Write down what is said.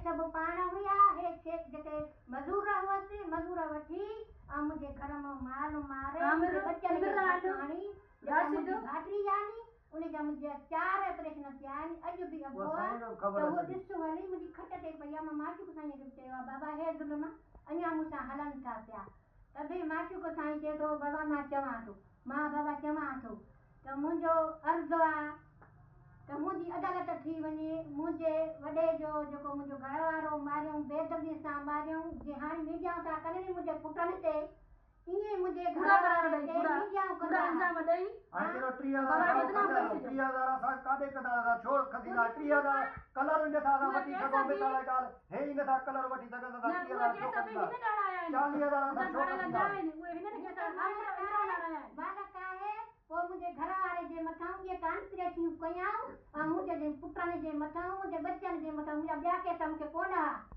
सब पाण हुया हे जेके मजूर हुअसि मजूर वठी ऐं मुंहिंजे घर मां माल मारे बच्चनि खे हाणी मुंहिंजी भाइटी आहे नी उनजा मुंहिंजा 4 ऑपरेशन थिया आहिनि अॼु बि अॻु त उहो ॾिस वरी मुंहिंजी खट ते पई आहे मां माचुक साईं खे चयो आहे बाबा हे ज़ुल्म अञा मूंसां हलनि था पिया तॾहिं माचुक साईं चए थो बाबा मां चवां थो मां बाबा चवां थो त मुंहिंजो अर्ज़ु आहे त मुंहिंजी अदालत थी वञे मुंहिंजे वॾे जो जेको मुंहिंजो घर वारो मारियऊं बेदर्दी सां मारियऊं जे हाणे मीडियाऊं था कनि मुंहिंजे पुटनि ते ईअं मुंहिंजे घर वारे ते मीडियाऊं कंदा हाणे केरो 30,000 असां काॾे कंदा छो खसींदा 30,000 कलर इन था वठी सघो मिसाल ॻाल्हि हे इन था कलर वठी सघंदा 30,000 छो खसींदा 40,000 असां छो खसींदा बालक आहे पोइ मुंहिंजे घर वारे जे मथां इहे कांस्पिरेसियूं कयऊं ऐं मुंहिंजे पुटनि जे मथां मुंहिंजे बच्चनि जे मथां मुंहिंजा ॿिया केस मूंखे कोन हुआ